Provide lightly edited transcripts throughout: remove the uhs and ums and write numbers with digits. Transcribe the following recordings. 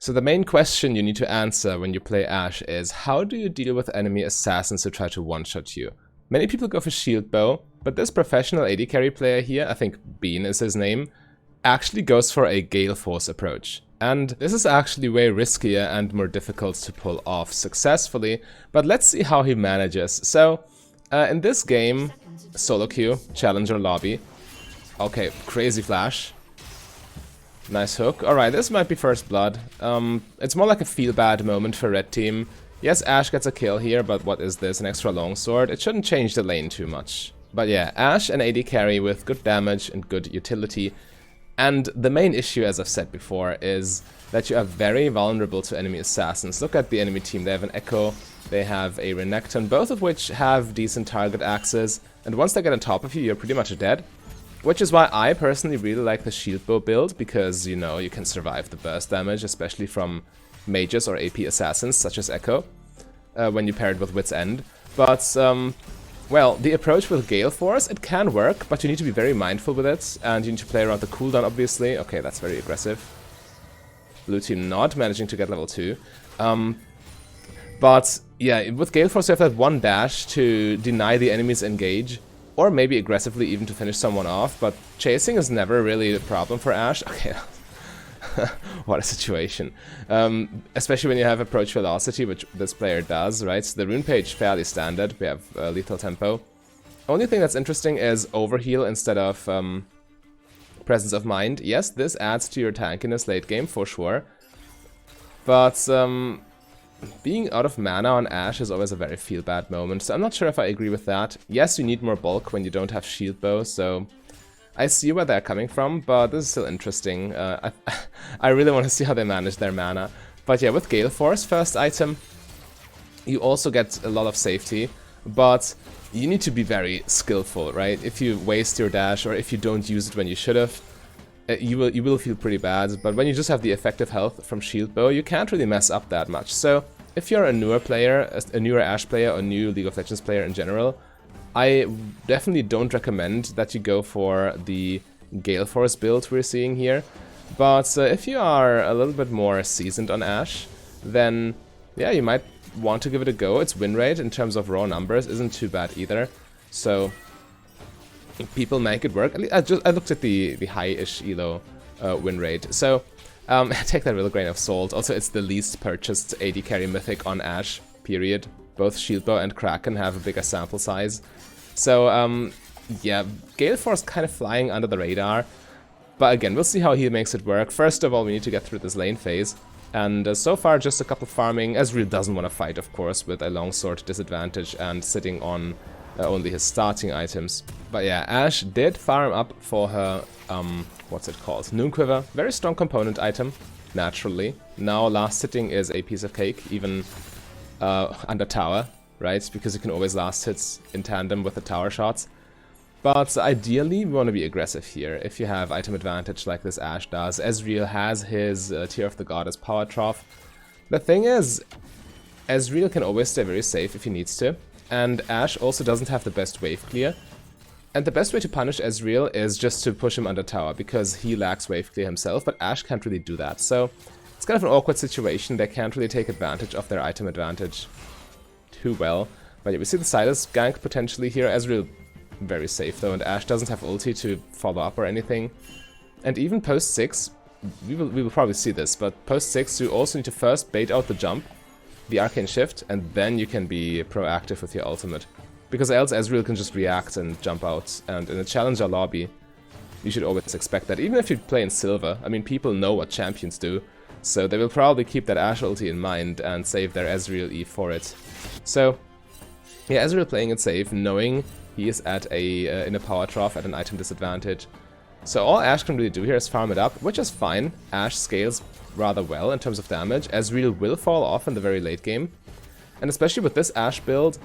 So the main question you need to answer when you play Ashe is, how do you deal with enemy assassins who try to one-shot you? Many people go for shield bow, but this professional AD carry player here, I think Bean is his name, actually goes for a Galeforce approach. And this is actually way riskier and more difficult to pull off successfully, but let's see how he manages. So, in this game, solo queue, challenger lobby. Okay, crazy flash. Nice hook. Alright, this might be first blood. It's more like a feel-bad moment for red team. Yes, Ashe gets a kill here, but what is this? An extra longsword? It shouldn't change the lane too much. But yeah, Ashe and AD carry with good damage and good utility. And the main issue, as I've said before, is that you are very vulnerable to enemy assassins. Look at the enemy team. They have an Echo, they have a Renekton, both of which have decent target axes. And once they get on top of you, you're pretty much dead. Which is why I personally really like the shield bow build, because, you know, you can survive the burst damage, especially from mages or AP assassins, such as Echo, when you pair it with Wit's End. But, well, the approach with Galeforce, it can work, but you need to be very mindful with it, and you need to play around the cooldown, obviously. Okay, that's very aggressive. Blue team not managing to get level 2. But, yeah, with Galeforce you have that one dash to deny the enemy's engage, or maybe aggressively even to finish someone off, but chasing is never really a problem for Ashe. Okay, what a situation. Especially when you have approach velocity, which this player does, right? So the rune page, fairly standard. We have lethal tempo. Only thing that's interesting is overheal instead of presence of mind. Yes, this adds to your tankiness late game, for sure. But being out of mana on Ashe is always a very feel-bad moment, so I'm not sure if I agree with that. Yes, you need more bulk when you don't have shield bow, so I see where they're coming from, but this is still interesting. I really want to see how they manage their mana. But yeah, with Galeforce, first item, you also get a lot of safety, but you need to be very skillful, right? If you waste your dash, or if you don't use it when you should have, you will feel pretty bad, but when you just have the effective health from shield bow, you can't really mess up that much. So if you're a newer player, a newer Ashe player, or new League of Legends player in general, I definitely don't recommend that you go for the Galeforce build we're seeing here. But if you are a little bit more seasoned on Ashe, then yeah, you might want to give it a go. Its win rate in terms of raw numbers isn't too bad either, so people make it work. I looked at the high-ish elo win rate, so take that with a grain of salt. Also, it's the least purchased AD carry mythic on Ashe, period. Both Shieldbow and Kraken have a bigger sample size. So, yeah, Galeforce kind of flying under the radar. But again, we'll see how he makes it work. First of all, we need to get through this lane phase. And so far, just a couple farming. Ezreal doesn't want to fight, of course, with a longsword disadvantage and sitting on only his starting items. But yeah, Ashe did farm up for her, what's it called? Noon Quiver. Very strong component item, naturally. Now last sitting is a piece of cake, even under tower, right? Because you can always last hits in tandem with the tower shots. But ideally, we want to be aggressive here. If you have item advantage like this Ashe does, Ezreal has his Tear of the Goddess Power Trough. The thing is, Ezreal can always stay very safe if he needs to. And Ashe also doesn't have the best wave clear. And the best way to punish Ezreal is just to push him under tower, because he lacks wave clear himself, but Ashe can't really do that. So it's kind of an awkward situation. They can't really take advantage of their item advantage too well. But yeah, we see the Silas gank potentially here. Ezreal very safe though, and Ashe doesn't have ulti to follow up or anything. And even post 6, we will probably see this, but post 6 you also need to first bait out the jump, the arcane shift, and then you can be proactive with your ultimate. Because else Ezreal can just react and jump out, and in a challenger lobby, you should always expect that. Even if you play in silver, I mean, people know what champions do, so they will probably keep that Ashe ulti in mind and save their Ezreal E for it. So, yeah, Ezreal playing it safe, knowing he is at in a power trough at an item disadvantage. So all Ashe can really do here is farm it up, which is fine. Ashe scales rather well in terms of damage. Ezreal will fall off in the very late game. And especially with this Ashe build,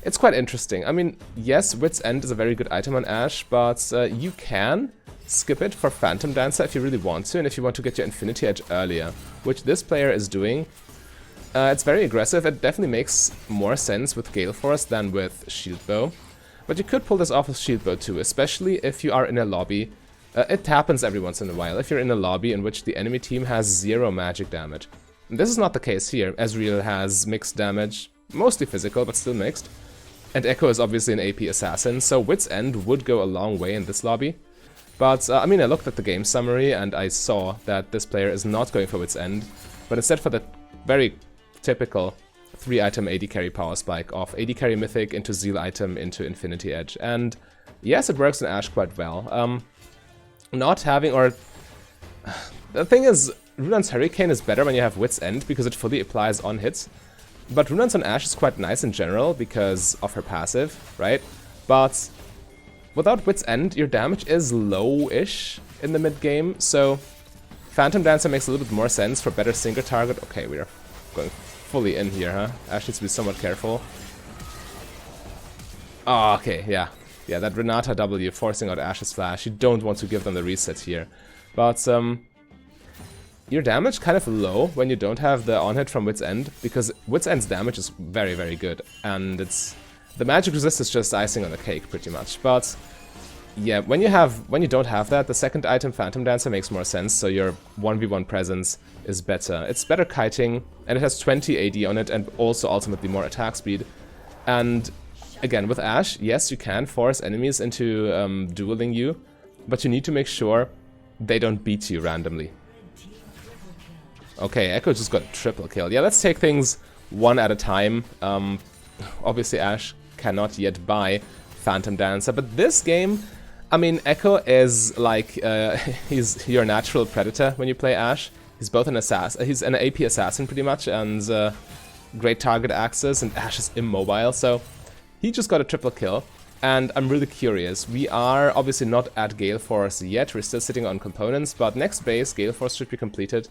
it's quite interesting. I mean, yes, Wit's End is a very good item on Ashe, but you can skip it for Phantom Dancer if you really want to, and if you want to get your Infinity Edge earlier, which this player is doing. It's very aggressive. It definitely makes more sense with Galeforce than with Shieldbow. But you could pull this off with Shieldbow too, especially if you are in a lobby It happens every once in a while if you're in a lobby in which the enemy team has 0 magic damage. This is not the case here. Ezreal has mixed damage, mostly physical, but still mixed. And Echo is obviously an AP assassin, so Wit's End would go a long way in this lobby. But, I mean, I looked at the game summary and I saw that this player is not going for Wit's End, but instead for the very typical 3-item AD carry power spike of AD carry Mythic into Zeal item into Infinity Edge. And yes, it works in Ashe quite well. Not having, or... The thing is, Runan's Hurricane is better when you have Wit's End because it fully applies on hits. But Runan's on Ashe is quite nice in general because of her passive, right? But without Wit's End, your damage is low-ish in the mid-game, so Phantom Dancer makes a little bit more sense for better single target. Okay, we are going fully in here, huh? Ashe needs to be somewhat careful. Oh, okay, yeah. Yeah, that Renata W forcing out Ashe's flash. You don't want to give them the reset here. But, your damage kind of low when you don't have the on-hit from Wit's End, because Wit's End's damage is very, very good, and it's... The magic resist is just icing on the cake, pretty much, but... Yeah, when you don't have that, the second item, Phantom Dancer, makes more sense, so your 1v1 presence is better. It's better kiting, and it has 20 AD on it, and also ultimately more attack speed. And, again, with Ashe, yes, you can force enemies into dueling you, but you need to make sure they don't beat you randomly. Okay, Echo just got a triple kill. Yeah, let's take things one at a time. Obviously, Ashe cannot yet buy Phantom Dancer, but this game, I mean, Echo is like, he's your natural predator when you play Ashe. He's both an assassin, he's an AP assassin pretty much, and great target access, and Ashe is immobile, so he just got a triple kill. And I'm really curious. We are obviously not at Galeforce yet, we're still sitting on components, but next base, Galeforce should be completed.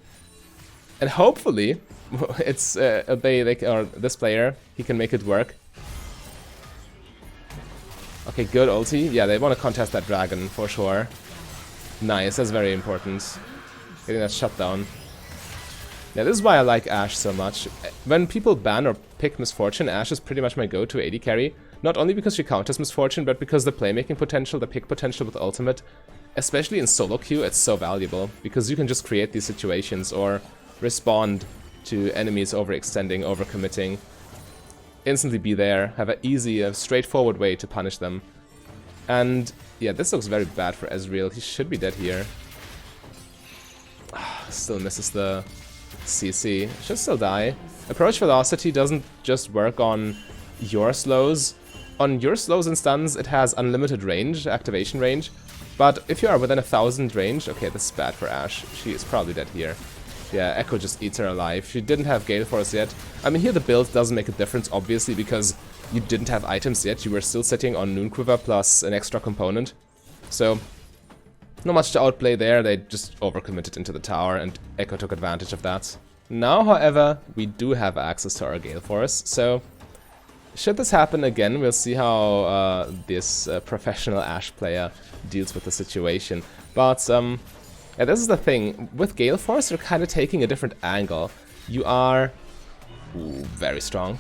And hopefully, it's or this player, he can make it work. Okay, good ulti. Yeah, they want to contest that dragon, for sure. Nice, that's very important. Getting that shut down. Yeah, this is why I like Ashe so much. When people ban or pick Misfortune, Ashe is pretty much my go-to AD carry. Not only because she counters Misfortune, but because the playmaking potential, the pick potential with ultimate, especially in solo queue, it's so valuable. Because you can just create these situations, or respond to enemies overextending, overcommitting, instantly be there, have an easy, straightforward way to punish them. And yeah, this looks very bad for Ezreal. He should be dead here. Still misses the CC. Should still die. Approach velocity doesn't just work on your slows. On your slows and stuns, it has unlimited range, activation range. But if you are within 1000 range, okay, this is bad for Ashe. She is probably dead here. Yeah, Echo just eats her alive. She didn't have Galeforce yet. I mean, here the build doesn't make a difference, obviously, because you didn't have items yet. You were still sitting on Noonquiver plus an extra component. So, not much to outplay there. They just overcommitted into the tower, and Echo took advantage of that. Now, however, we do have access to our Galeforce, so should this happen again, we'll see how this professional Ashe player deals with the situation. But, yeah, this is the thing. With Galeforce, you're kind of taking a different angle. You are... Ooh, very strong.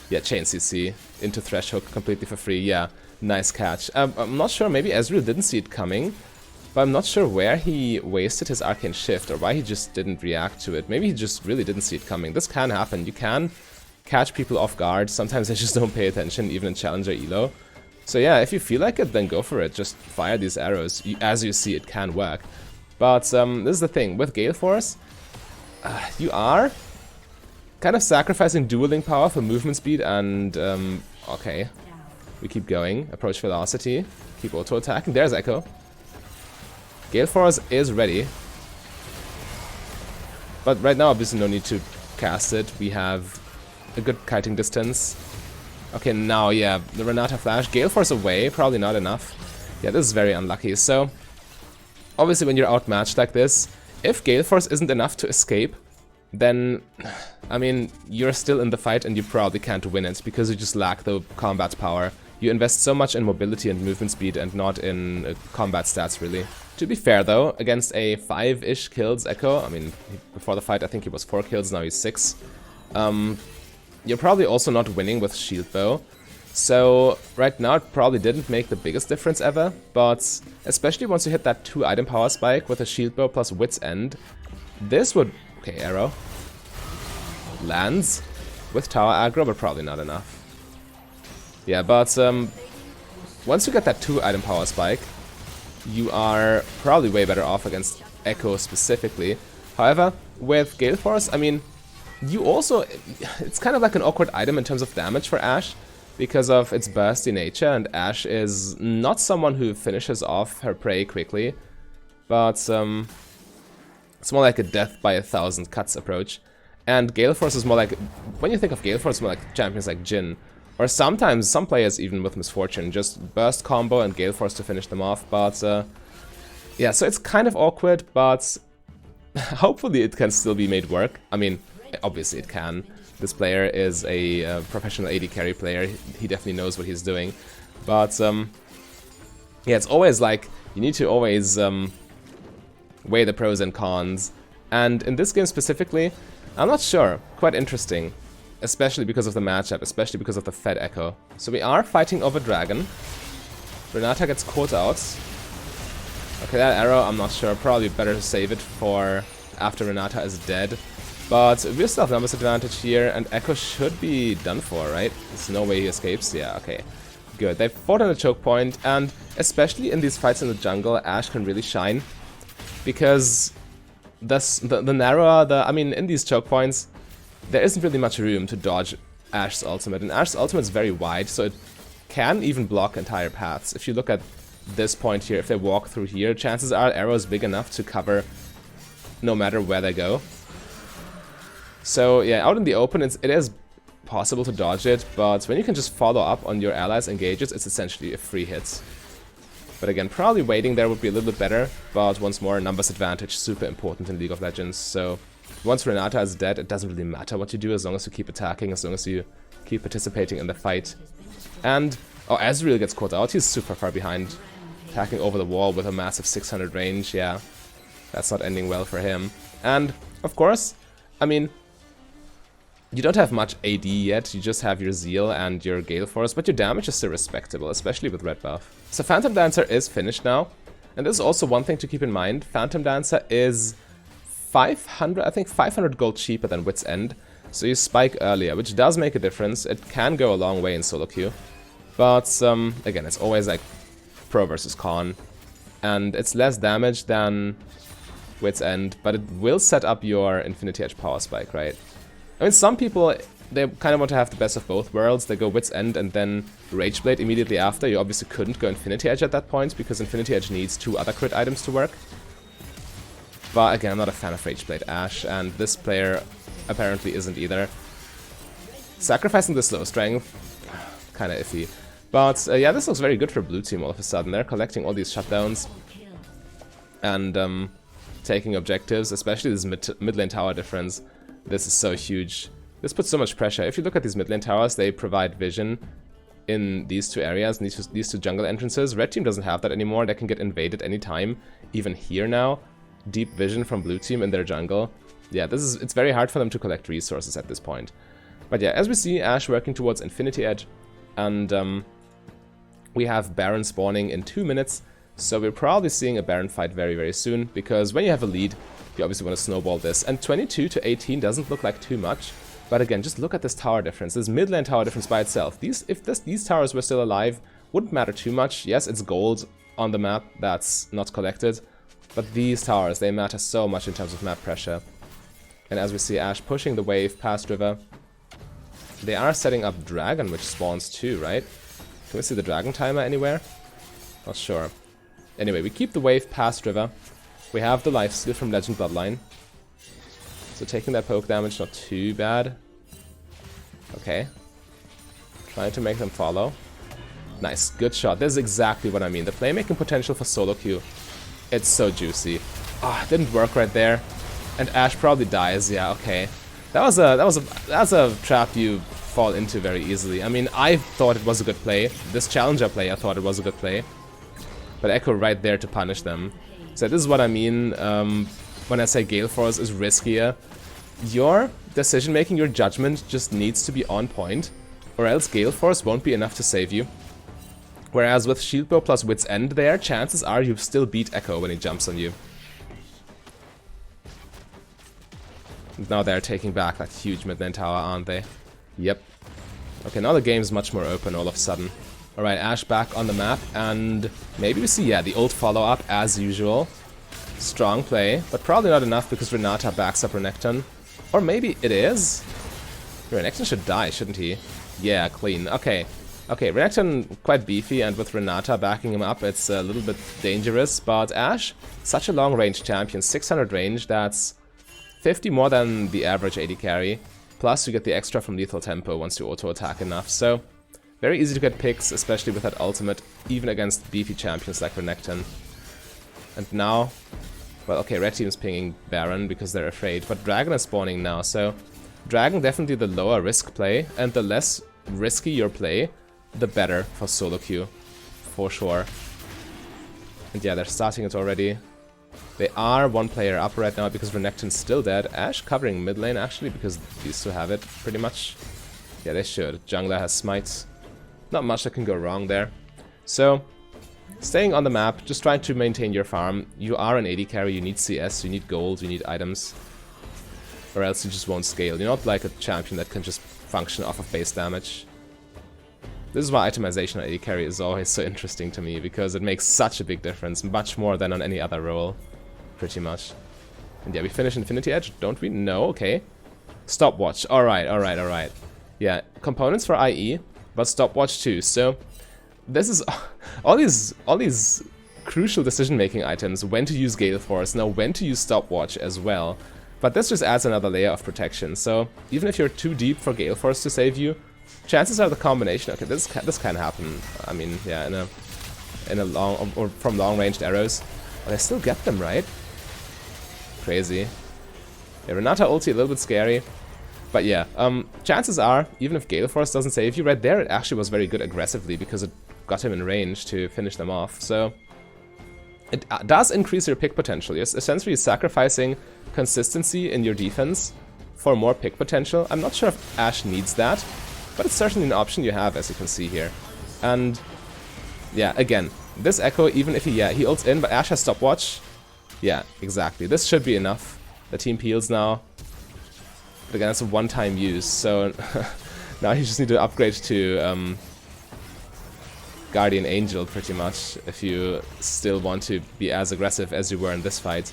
Yeah, chain CC into Thresh Hook completely for free. Yeah, nice catch. I'm not sure, maybe Ezreal didn't see it coming, but I'm not sure where he wasted his Arcane Shift or why he just didn't react to it. Maybe he just really didn't see it coming. This can happen. You can catch people off guard. Sometimes they just don't pay attention, even in Challenger Elo. So yeah, if you feel like it, then go for it. Just fire these arrows. As you see, it can work. But this is the thing. With Galeforce, you are kind of sacrificing dueling power for movement speed and... okay. We keep going. Approach velocity. Keep auto-attacking. There's Echo. Galeforce is ready. But right now, obviously, no need to cast it. We have a good kiting distance. Okay, now, yeah, the Renata flash. Galeforce away, probably not enough. Yeah, this is very unlucky. So, obviously, when you're outmatched like this, if Galeforce isn't enough to escape, then, I mean, you're still in the fight and you probably can't win it because you just lack the combat power. You invest so much in mobility and movement speed and not in combat stats, really. To be fair, though, against a 5-ish kills Echo, I mean, before the fight I think he was 4 kills, now he's 6. You're probably also not winning with Shield Bow. So right now it probably didn't make the biggest difference ever, but especially once you hit that 2-item power spike with a shield bow plus Wit's End, this would... Okay, arrow. Lands with tower aggro, but probably not enough. Yeah, but once you get that 2-item power spike, you are probably way better off against Echo specifically. However, with Galeforce, I mean, you also... It's kind of like an awkward item in terms of damage for Ashe, because of its bursty nature, and Ashe is not someone who finishes off her prey quickly, but it's more like a death by 1,000 cuts approach. And Galeforce is more like... When you think of Galeforce, it's more like champions like Jhin, or sometimes some players even with Misfortune, just burst combo and Galeforce to finish them off, but yeah, so it's kind of awkward, but hopefully it can still be made work. I mean, obviously it can. This player is a professional AD carry player. He definitely knows what he's doing. But, yeah, it's always like, you need to always weigh the pros and cons. And in this game specifically, I'm not sure. Quite interesting. Especially because of the matchup, especially because of the Fed Echo. So we are fighting over Dragon. Renata gets caught out. Okay, that arrow, I'm not sure. Probably better to save it for after Renata is dead. But we still have numbers advantage here, and Echo should be done for, right? There's no way he escapes. Yeah, okay. Good. They fought on the choke point, and especially in these fights in the jungle, Ashe can really shine. Because the narrower I mean, in these choke points, there isn't really much room to dodge Ashe's ultimate. And Ashe's ultimate is very wide, so it can even block entire paths. If you look at this point here, if they walk through here, chances are arrow's big enough to cover no matter where they go. So yeah, out in the open, it is possible to dodge it, but when you can just follow up on your allies' engages, it's essentially a free hit. But again, probably waiting there would be a little bit better, but once more, numbers advantage, super important in League of Legends, so once Renata is dead, it doesn't really matter what you do as long as you keep attacking, as long as you keep participating in the fight. And, oh, Ezreal gets caught out, he's super far behind, attacking over the wall with a massive 600 range, yeah, that's not ending well for him. And, of course, I mean, you don't have much AD yet, you just have your Zeal and your Galeforce, but your damage is still respectable, especially with red buff. So Phantom Dancer is finished now, and this is also one thing to keep in mind. Phantom Dancer is 500, I think 500 gold cheaper than Wit's End, so you spike earlier, which does make a difference. It can go a long way in solo queue, but again, it's always like pro versus con, and it's less damage than Wit's End, but it will set up your Infinity Edge power spike, right? I mean, some people, they kind of want to have the best of both worlds. They go Wit's End and then Rage Blade immediately after. You obviously couldn't go Infinity Edge at that point, because Infinity Edge needs 2 other crit items to work. But again, I'm not a fan of Rage Blade Ashe, and this player apparently isn't either. Sacrificing the slow strength, kind of iffy. But yeah, this looks very good for blue team all of a sudden. They're collecting all these shutdowns and taking objectives, especially this mid lane tower difference. This is so huge. This puts so much pressure. If you look at these mid lane towers, they provide vision in these 2 areas, these two jungle entrances. Red team doesn't have that anymore. They can get invaded anytime, even here now. Deep vision from blue team in their jungle. Yeah, it's very hard for them to collect resources at this point. But yeah, as we see, Ashe working towards Infinity Edge, and we have Baron spawning in 2 minutes, so we're probably seeing a Baron fight very, very soon, because when you have a lead, you obviously want to snowball this. And 22 to 18 doesn't look like too much, but again, just look at this tower difference, this mid lane tower difference by itself. If these towers were still alive, wouldn't matter too much. Yes, it's gold on the map that's not collected, but these towers, they matter so much in terms of map pressure. And as we see Ashe pushing the wave past river, they are setting up Dragon, which spawns too, right? Can we see the Dragon timer anywhere? Not sure. Anyway, we keep the wave past river. We have the lifesteal from Legend Bloodline. So taking that poke damage, not too bad. Okay. Trying to make them follow. Nice, good shot. This is exactly what I mean. The playmaking potential for solo queue. It's so juicy. Ah, it didn't work right there. And Ashe probably dies. Yeah, okay. That's a trap you fall into very easily. I mean, I thought it was a good play. This challenger player thought it was a good play. But Echo right there to punish them. So this is what I mean when I say Galeforce is riskier. Your decision making, your judgment just needs to be on point. or else Galeforce won't be enough to save you. Whereas with Shield Bow plus Wit's End there, chances are you still beat Echo when he jumps on you. Now they're taking back that huge mid lane tower, aren't they? Yep. Okay, now the game's much more open all of a sudden. Alright, Ashe back on the map, and maybe we see, yeah, the ult follow-up as usual. Strong play, but probably not enough because Renata backs up Renekton. Or maybe it is? Renekton should die, shouldn't he? Yeah, clean. Okay. Okay, Renekton quite beefy, and with Renata backing him up, it's a little bit dangerous. But Ashe, such a long-range champion, 600 range, that's 50 more than the average AD carry. Plus, you get the extra from lethal tempo once you auto-attack enough, so very easy to get picks, especially with that ultimate, even against beefy champions like Renekton. And now, well, okay, red team's pinging Baron because they're afraid, but Dragon is spawning now, so Dragon definitely the lower risk play, and the less risky your play, the better for solo queue, for sure. And yeah, they're starting it already. They are one player up right now because Renekton's still dead. Ashe covering mid lane actually because these two have it pretty much. Yeah, they should. Jungler has smites. Not much that can go wrong there. So, staying on the map, just trying to maintain your farm. You are an AD carry, you need CS, you need gold, you need items. Or else you just won't scale. You're not like a champion that can just function off of base damage. This is why itemization on AD carry is always so interesting to me, because it makes such a big difference, much more than on any other role. Pretty much. And yeah, we finish Infinity Edge, don't we? No, okay. Stopwatch, alright, alright, alright. Yeah, components for IE, but stopwatch too, so this is all these crucial decision-making items, when to use Galeforce, now when to use stopwatch as well. But this just adds another layer of protection, so even if you're too deep for Galeforce to save you, chances are the combination, okay, this can happen, I mean, yeah, in a long, or from long-ranged arrows, but I still get them, right? Crazy. Yeah, Renata ulti a little bit scary. But yeah, chances are, even if Galeforce doesn't save you right there, it actually was very good aggressively because it got him in range to finish them off. So it does increase your pick potential. You're essentially sacrificing consistency in your defense for more pick potential. I'm not sure if Ashe needs that, but it's certainly an option you have, as you can see here. And yeah, again, this Echo, even if he ults in, but Ashe has stopwatch. Yeah, exactly. This should be enough. The team peels now. But again, it's a one-time use, so now you just need to upgrade to Guardian Angel, pretty much, if you still want to be as aggressive as you were in this fight.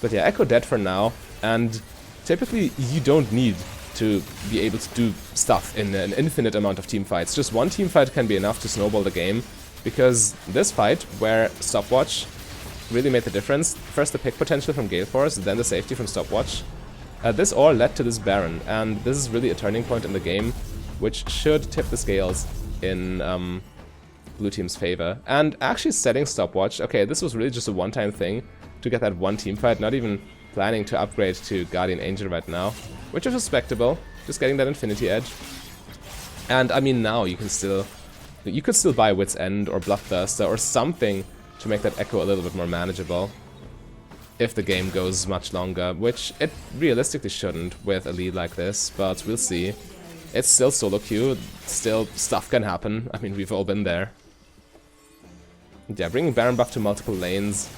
But yeah, Echo dead for now, and typically you don't need to be able to do stuff in an infinite amount of team fights. Just one team fight can be enough to snowball the game, because this fight, where stopwatch really made the difference, first the pick potential from Galeforce, then the safety from stopwatch, this all led to this Baron, and this is really a turning point in the game, which should tip the scales in blue team's favor. And actually setting stopwatch, okay, this was really just a one-time thing to get that one team fight, not even planning to upgrade to Guardian Angel right now, which is respectable, just getting that Infinity Edge. And I mean, now you could still buy Wit's End or Bloodthirster or something to make that Echo a little bit more manageable if the game goes much longer, which it realistically shouldn't with a lead like this, but we'll see. It's still solo queue, still stuff can happen, I mean, we've all been there. Yeah, bringing Baron buff to multiple lanes,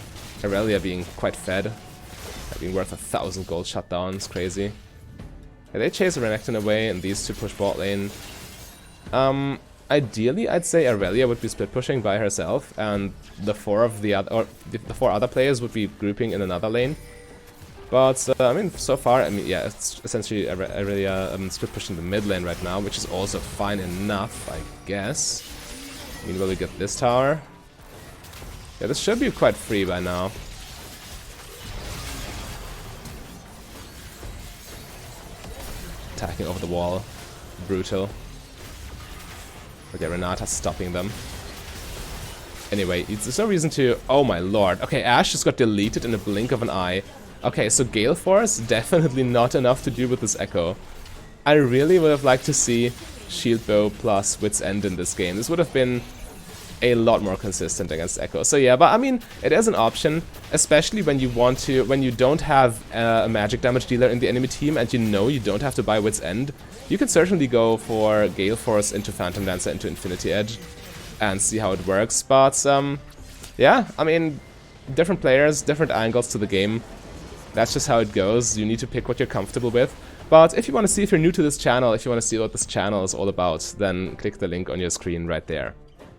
Aurelia being quite fed, being worth 1,000 gold shutdowns, crazy. Yeah, they chase Renekton away, and these two push bot lane. Ideally, I'd say Aurelia would be split pushing by herself, and the four other players would be grouping in another lane. But I mean, so far, I mean, yeah, it's essentially Aurelia split pushing the mid lane right now, which is also fine enough, I guess. Meanwhile, we get this tower. Yeah, this should be quite free by now. Attacking over the wall, brutal. Okay, Renata's stopping them. Anyway, there's no reason to... Oh my lord. Okay, Ashe just got deleted in a blink of an eye. Okay, so Galeforce, definitely not enough to do with this Echo. I really would have liked to see Shield Bow plus Wit's End in this game. This would have been a lot more consistent against Echo. So yeah, but I mean, it is an option, especially when you don't have a magic damage dealer in the enemy team and you know you don't have to buy Wit's End. You can certainly go for Galeforce into Phantom Dancer into Infinity Edge and see how it works. But yeah, I mean, different players, different angles to the game. That's just how it goes. You need to pick what you're comfortable with. But if you want to see, if you're new to this channel, if you want to see what this channel is all about, then click the link on your screen right there.